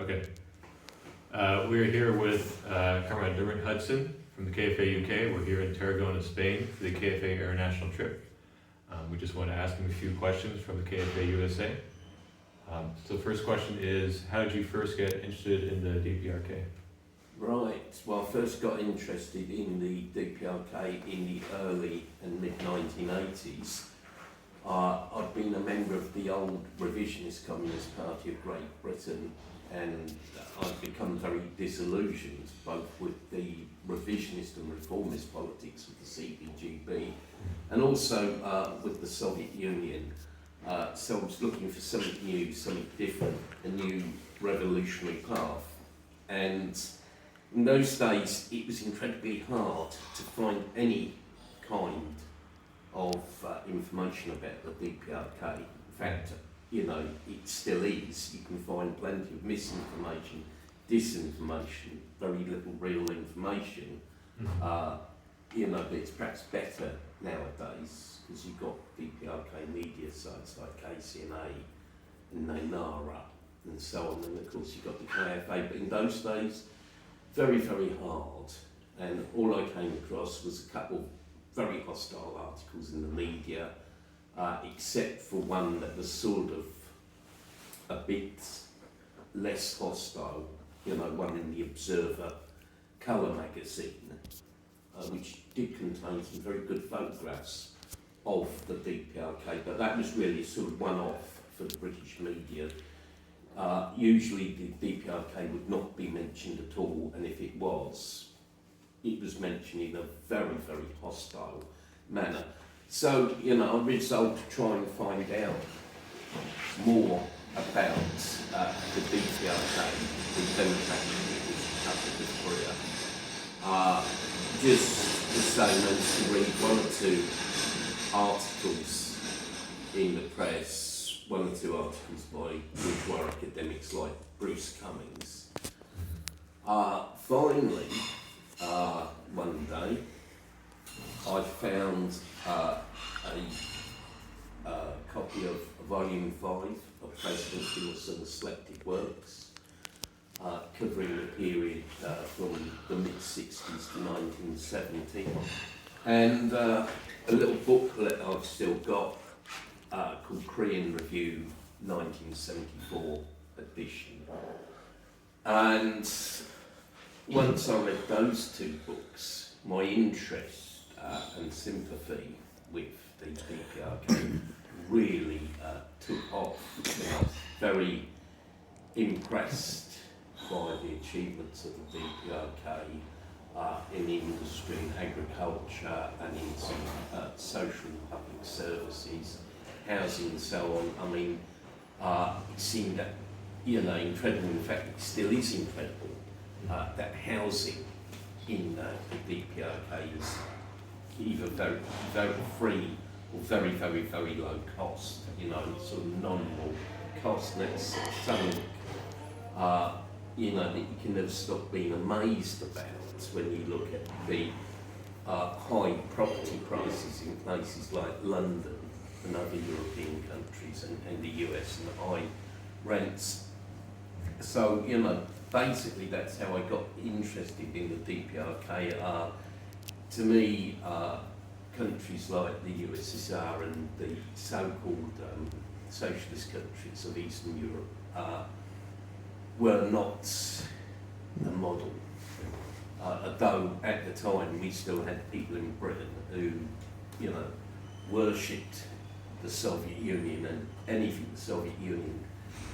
Okay. We're here with Comrade Dermot Hudson from the KFA UK. We're here in Tarragona, Spain for the KFA International trip. We just want to ask him a few questions from the KFA USA. So the first question is, how did you first get interested in the DPRK? Right, well, I first got interested in the DPRK in the early and mid-1980s. I'd been a member of the old revisionist Communist Party of Great Britain, and I'd become very disillusioned both with the revisionist and reformist politics of the CBGB and also with the Soviet Union. So I was looking for something new, something different, a new revolutionary path. And in those days, it was incredibly hard to find any kind of information about the DPRK. In fact, you know, it still is. You can find plenty of misinformation, disinformation, very little real information. You know, but it's perhaps better nowadays because you've got DPRK media sites like KCNA and Nainara and so on, and of course you've got the KFA, but in those days, very, very hard. And all I came across was a couple of very hostile articles in the media, except for one that was sort of a bit less hostile, you know, one in the Observer colour magazine, which did contain some very good photographs of the DPRK, but that was really sort of one-off for the British media. Usually the DPRK would not be mentioned at all, and if it was mentioned in a very, very hostile manner. So, you know, I resolved to try and find out more about the DPRK, the Democratic Republic of Korea. Just the same as to read one or two articles in the press, one or two articles by bourgeois academics like Bruce Cummings. Finally, one day, I found a copy of Volume 5 of President Wilson's selected works, covering the period from the mid-60s to 1970, and a little booklet I've still got called Korean Review 1974 edition. And once I read those two books, my interest and sympathy with the DPRK really took off. I was very impressed by the achievements of the DPRK in industry, agriculture, and in some social public services, housing and so on. I mean, it seemed that, you know, incredible, in fact it still is incredible, that housing in the DPRK is either very, very free or very, very, very low cost, you know, sort of nominal cost. And it's something, you know, that you can never stop being amazed about when you look at the high property prices in places like London and other European countries and the US, and the high rents. So, you know, basically that's how I got interested in the DPRK. To me, countries like the USSR and the so-called socialist countries of Eastern Europe were not a model. Though at the time we still had people in Britain who, you know, worshipped the Soviet Union, and anything the Soviet Union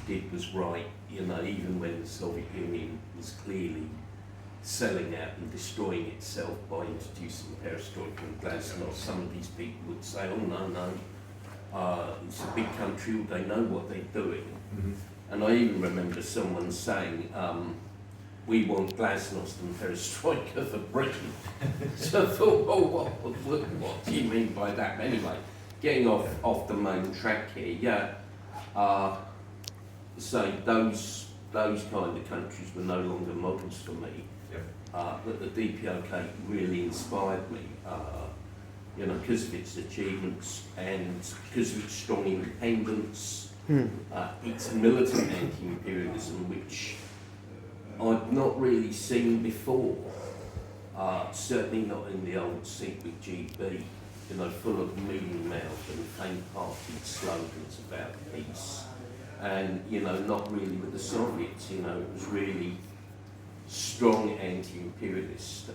did was right, you know, even when the Soviet Union was clearly selling out and destroying itself by introducing perestroika and glasnost. Some of these people would say, oh no, it's a big country, they know what they're doing. And I even remember someone saying, we want glasnost and perestroika for Britain. So I thought, oh, what do you mean by that? Anyway, getting off the main track here, so those kind of countries were no longer models for me. But the DPRK really inspired me, you know, because of its achievements and because of its strong independence, its militant anti-imperialism, which I've not really seen before, certainly not in the old seat with GB, you know, full of mealy mouth and faint-hearted slogans about peace. And, you know, not really with the Soviets, you know, it was really strong anti-imperialist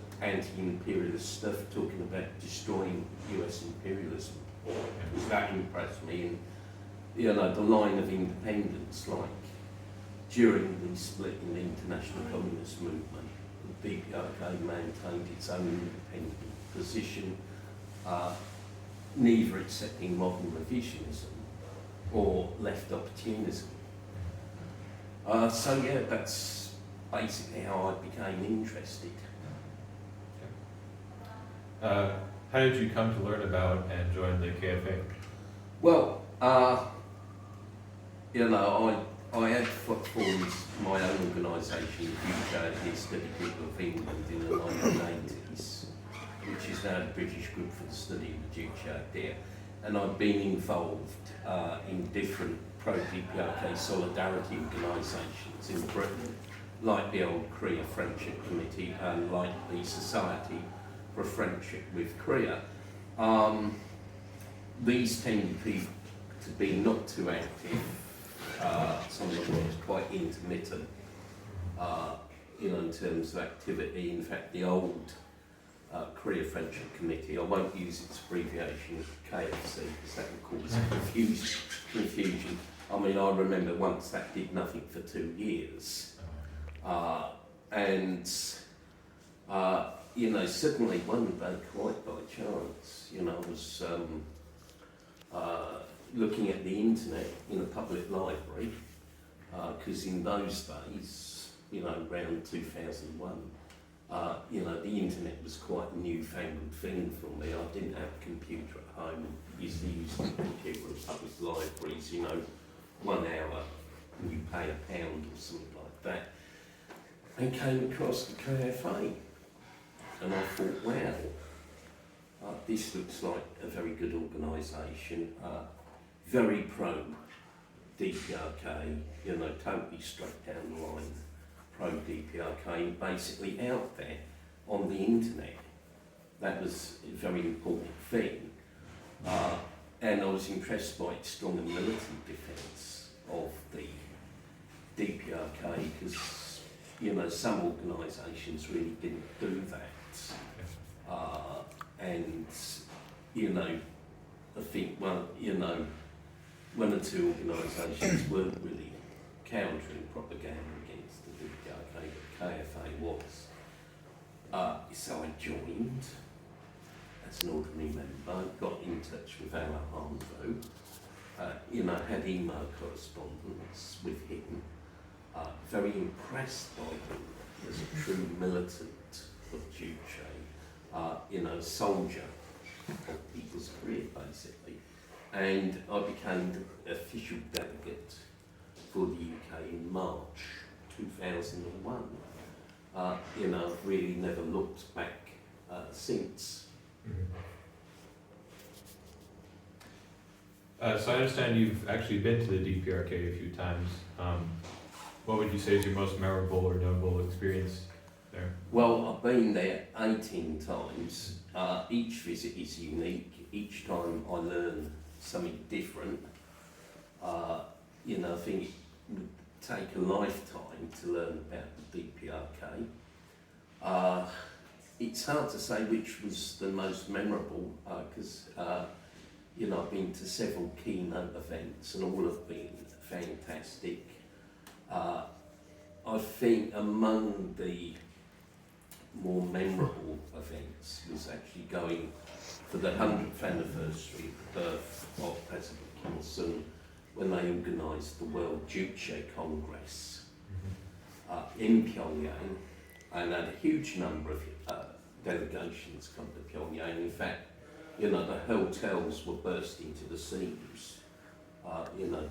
stuff, talking about destroying US imperialism. That impressed me. And, you know, the line of independence, like during the split in the international communist movement, the DPRK maintained its own independent position, neither accepting modern revisionism or left opportunism. So yeah, that's basically how I became interested. How did you come to learn about and join the KFA? Well, you know, I had formed my own organisation, UK Study Group of England, in the 1980s, which is now the British Group for the Study of the Duke there. And I've been involved in different pro-DPRK solidarity organisations in Britain, like the old Korea Friendship Committee and like the Society for Friendship with Korea. These tend to be not too active. Some of them are quite intermittent, you know, in terms of activity. In fact, the old Korea Friendship Committee, I won't use its abbreviation KFC because that would cause confusion. I mean, I remember once that did nothing for 2 years. You know, suddenly one day, quite by chance, you know, I was looking at the internet in a public library, because in those days, you know, around 2001, you know, the internet was quite a newfangled thing for me. I didn't have a computer at home. I used to use the computer in public libraries, you know, 1 hour and you pay £1 or something like that. And came across the KFA. And I thought, wow, this looks like a very good organisation, very pro-DPRK, you know, totally straight down the line, pro-DPRK, basically out there on the internet. That was a very important thing. And I was impressed by its strong and militant defence of the DPRK, because, you know, some organisations really didn't do that. And, you know, I think, well, you know, 1 or 2 organisations weren't really countering propaganda against the DPRK, but KFA was. So I joined as an ordinary member, got in touch with Alan Harmvo, you know, had email correspondence with him, very impressed by him as a true militant of Duce, you know, soldier of people's career, basically. And I became the official delegate for the UK in March 2001. You know, I've really never looked back since. So I understand you've actually been to the DPRK a few times. What would you say is your most memorable or notable experience there? Well, I've been there 18 times. Each visit is unique. Each time I learn something different. You know, I think it would take a lifetime to learn about the DPRK. It's hard to say which was the most memorable, because you know, I've been to several keynote events and all have been fantastic. I think among the more memorable events was actually going for the 100th anniversary of the birth of President Kim Il-sung, when they organised the World Duce Congress in Pyongyang, and had a huge number of delegations come to Pyongyang. In fact, you know, the hotels were bursting to the seams. You know,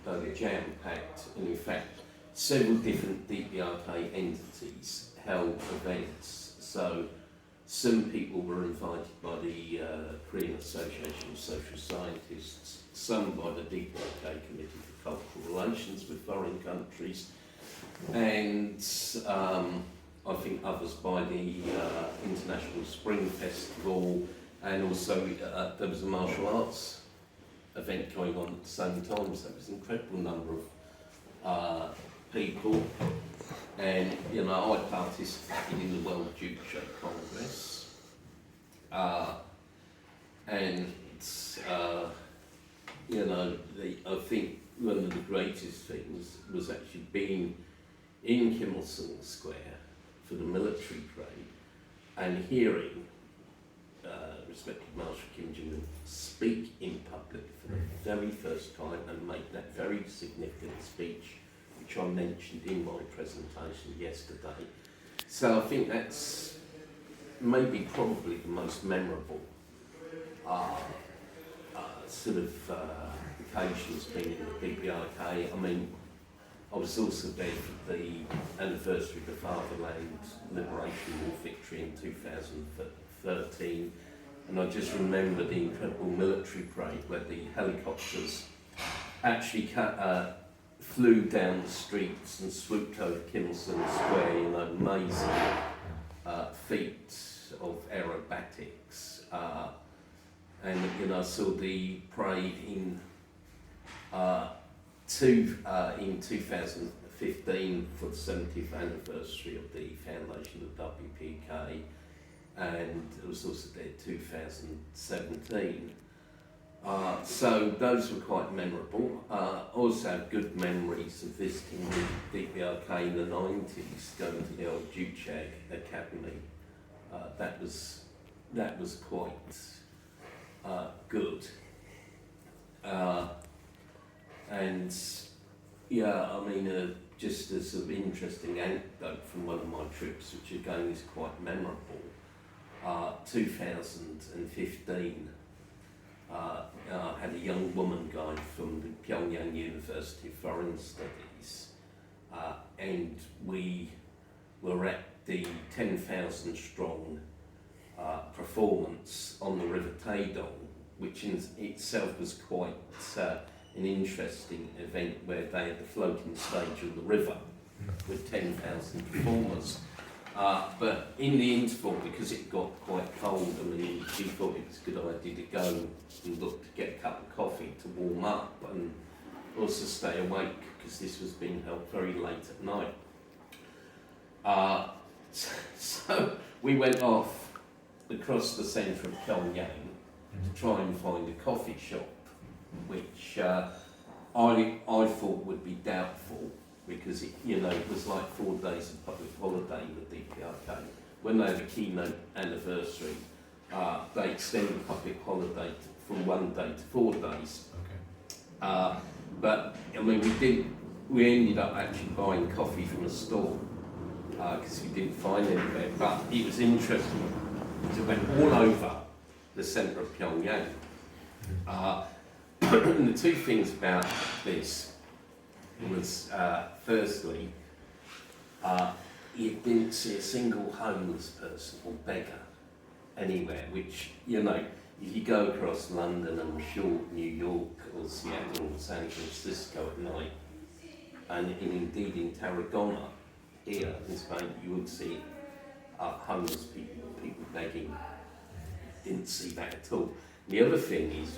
they were jam-packed, and in fact, several different DPRK entities held events. So some people were invited by the Korean Association of Social Scientists, some by the DPRK Committee for Cultural Relations with Foreign Countries, and I think others by the International Spring Festival, and also there was a martial arts event going on at the same time, so there was an incredible number of people. And, you know, I participated in the World Duke Shake Congress. And, you know, I think one of the greatest things was actually being in Kimmelson Square for the military parade and hearing respected Marshal Kim Jong-un speak in public for the very first time and make that very significant speech, which I mentioned in my presentation yesterday. So I think that's maybe probably the most memorable sort of occasions being in the DPRK. I mean, I was also there for the anniversary of the Fatherland Liberation War victory in 2013, and I just remember the incredible military parade where the helicopters actually flew down the streets and swooped over Kimmelson Square in amazing feats of aerobatics. And you know, I saw the parade in 2015 for the 70th anniversary of the foundation of the WPK, and it was also there 2017. So those were quite memorable. Also have good memories of visiting the DPRK in the 90s, going to the old Duchag Academy. That was quite good. And yeah, I mean, just a sort of interesting anecdote from one of my trips, which again is quite memorable. 2015, I had a young woman guide from the Pyongyang University of Foreign Studies, and we were at the 10,000 strong performance on the River Taedong, which in itself was quite an interesting event, where they had the floating stage of the river with 10,000 performers. But in the interval, because it got quite cold, I mean, she thought it was a good idea to go and look to get a cup of coffee to warm up and also stay awake, because this was being held very late at night. So we went off across the centre of Pyongyang to try and find a coffee shop, which I thought would be doubtful, because it was like 4 days of public holiday in the DPRK. When they had a keynote anniversary, they extended the public holiday from 1 day to 4 days. Okay. But I mean, we ended up actually buying coffee from a store because we didn't find anywhere. But it was interesting. So we went all over the centre of Pyongyang. And the two things about this was, firstly, you didn't see a single homeless person or beggar anywhere, which, you know, if you go across London, I'm sure New York or Seattle or San Francisco at night, and indeed in Tarragona, here in Spain, you would see homeless people begging. Didn't see that at all. The other thing is,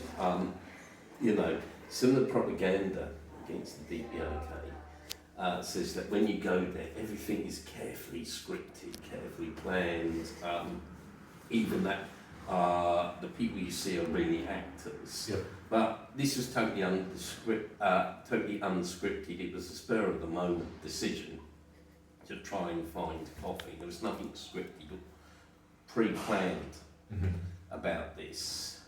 you know, some of the propaganda against the DPRK says that when you go there, everything is carefully scripted, carefully planned, even that the people you see are really actors. Yep. But this was totally unscripted. It was a spur of the moment decision to try and find coffee. There was nothing scripted or pre-planned about this.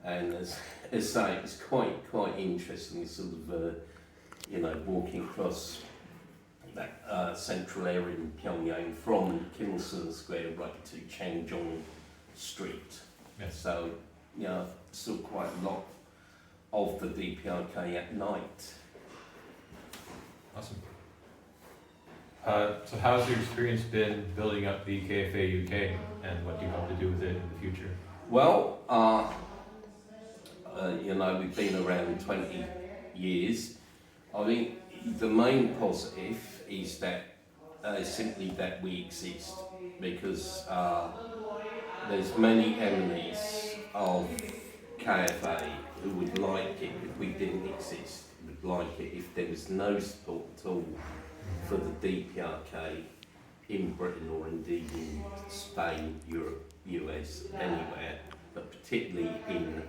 And as I say, it was quite interesting, sort of, you know, walking across that central area in Pyongyang from Kimmelson Square right to Changjong Street. Yes. So, you know, saw quite a lot of the DPRK at night. Awesome. So how's your experience been building up the KFA UK, and what do you hope to do with it in the future? Well, you know, we've been around 20 years. I think the main positive is that is simply that we exist, because there's many enemies of KFA who would like it if we didn't exist, would like it if there was no support at all for the DPRK in Britain or indeed in Spain, Europe, US, anywhere, but particularly in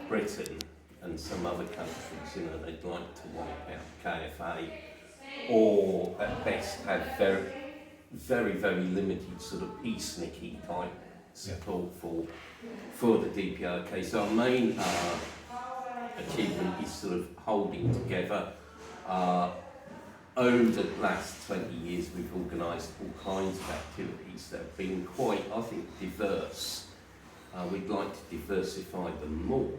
Britain and some other countries. You know, they'd like to wipe out KFA, or at best have very limited sort of peacenik-y type support for the DPRK. So our main achievement is sort of holding together. Over the last 20 years, we've organised all kinds of activities that have been quite, I think, diverse. We'd like to diversify them more,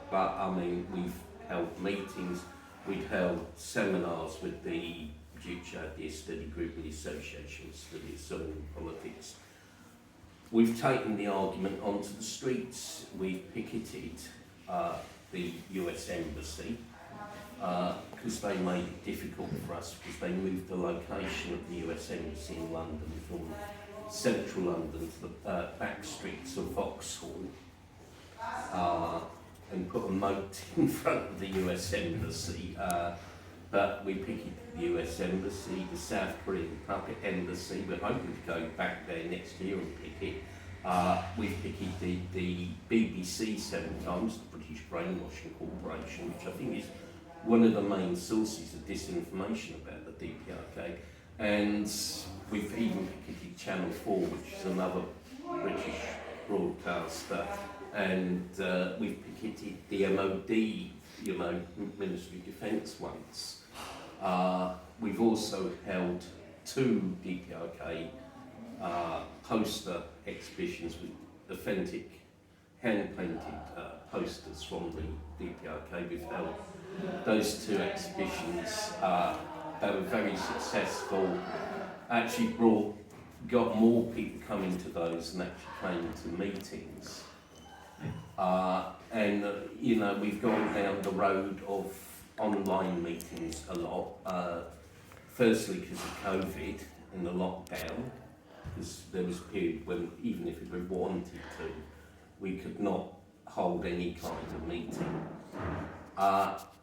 but I mean, we've held meetings, we've held seminars with the Future Idea Study Group and the Association of Studies on Politics. We've taken the argument onto the streets. We've picketed the US Embassy because they made it difficult for us, because they moved the location of the US Embassy in London from central London to the back streets of Vauxhall, and put a moat in front of the US Embassy. But we picketed the US Embassy, the South Korean Puppet Embassy. We're hoping to go back there next year and picket. We've picketed the BBC 7 times, the British Brainwashing Corporation, which I think is one of the main sources of disinformation about the DPRK. And we've even picketed Channel 4, which is another British broadcaster. And we've picketed the MOD, you know, Ministry of Defence once. We've also held 2 DPRK poster exhibitions with authentic hand-painted posters from the DPRK. We've held those 2 exhibitions. They were very successful. Actually got more people coming to those than actually came to meetings. And you know, we've gone down the road of online meetings a lot. Firstly, because of COVID and the lockdown, because there was a period when, even if we wanted to, we could not hold any kind of meeting.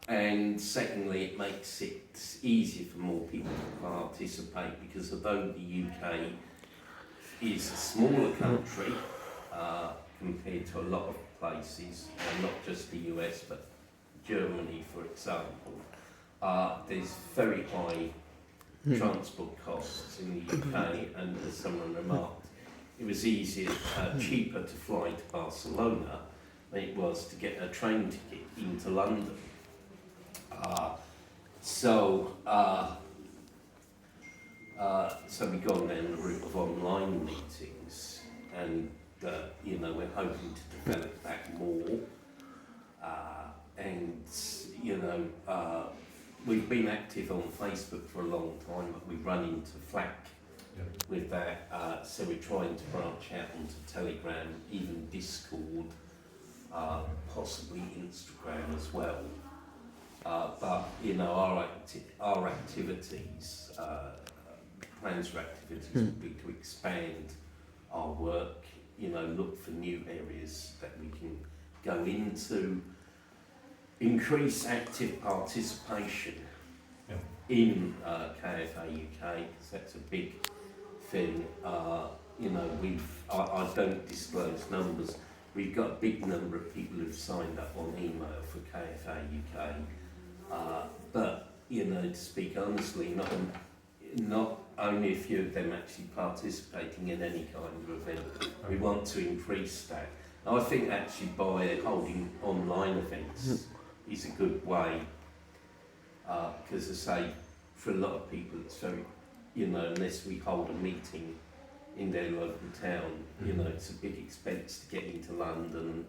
And secondly, it makes it easier for more people to participate, because although the UK is a smaller country compared to a lot of places, not just the US but Germany, for example, there's very high transport costs in the UK, and as someone remarked, it was cheaper to fly to Barcelona than it was to get a train ticket into London. So we've gone down the route of online meetings, and you know, we're hoping to develop that more. And you know, we've been active on Facebook for a long time, but we run into flack with that. So we're trying to branch out onto Telegram, even Discord, possibly Instagram as well. But you know, our activities, plans for activities would be to expand our work. You know, look for new areas that we can go into, increase active participation in KFA UK. So that's a big thing. You know, I don't disclose numbers. We've got a big number of people who've signed up on email for KFA UK. But you know, to speak honestly, not only a few of them actually participating in any kind of event. We want to increase that. I think actually by holding online events is a good way, because as I say, for a lot of people it's very, you know, unless we hold a meeting in their local town, you know, it's a big expense to get into London.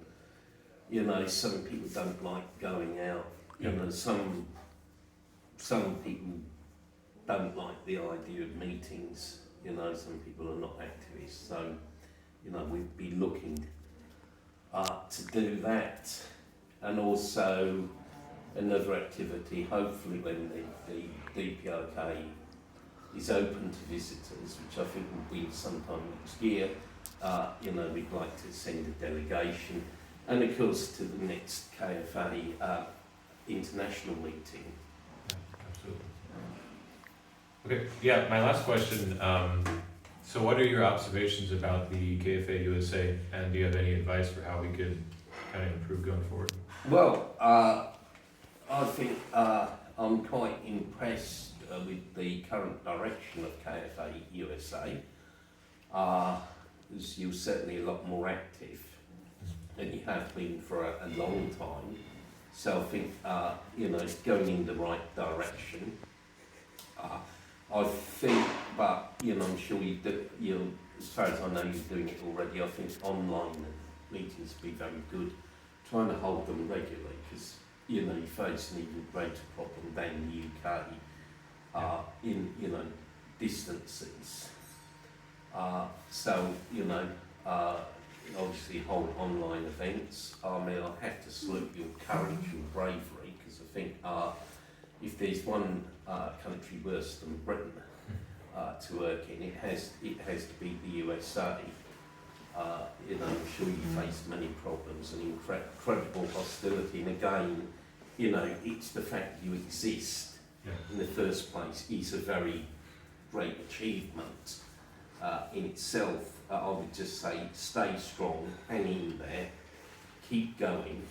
You know, some people don't like going out. You know, some people don't like the idea of meetings. You know, some people are not activists. So, you know, we'd be looking to do that. And also another activity, hopefully when the DPRK is open to visitors, which I think will be sometime next year. We'd like to send a delegation, and of course to the next KFA International Meeting. Absolutely. Okay, yeah, my last question, so what are your observations about the KFA USA, and do you have any advice for how we could kind of improve going forward? Well, I think I'm quite impressed with the current direction of KFA USA. As you're certainly a lot more active than you have been for a long time. So I think, it's going in the right direction. I think, but, I'm sure as far as I know, you're doing it already. I think online meetings would be very good. Trying to hold them regularly, because, you face an even greater problem than the UK in, distances. Obviously hold online events. I mean, I have to salute your courage and bravery, because I think if there's one country worse than Britain to work in, it has to be the USA. I'm sure you face many problems and incredible hostility, and again, it's the fact you exist in the first place is a very great achievement in itself. I would just say stay strong, hang in there, keep going,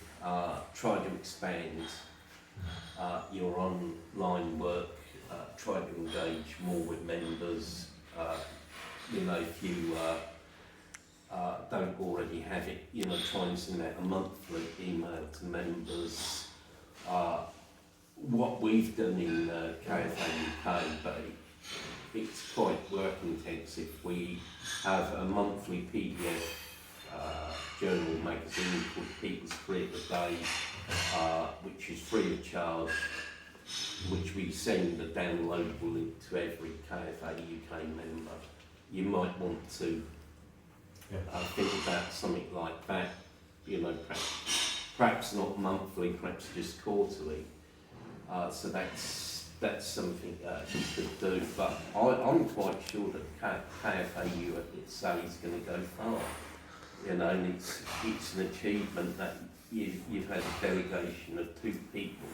try to expand your online work, try to engage more with members. If you don't already have it, try and send out a monthly email to members. What we've done in KFA UK, but it's quite work intensive. We have a monthly PDF journal magazine called People's Creative Day, which is free of charge, which we send a downloadable link to every KFA UK member. You might want to think about something like that, perhaps not monthly, perhaps just quarterly. So that's something you could do. But I'm quite sure that KFA USA is going to go far. And it's an achievement that you've had a delegation of 2 people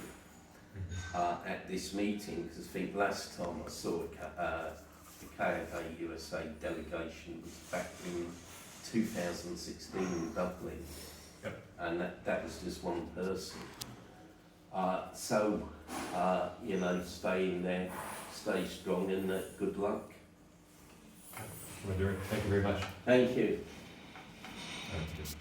at this meeting, because I think last time I saw the KFA USA delegation was back in 2016 in Dublin, and that was just one person. Stay in there, stay strong, and good luck. Thank you very much. Thank you. All right, good.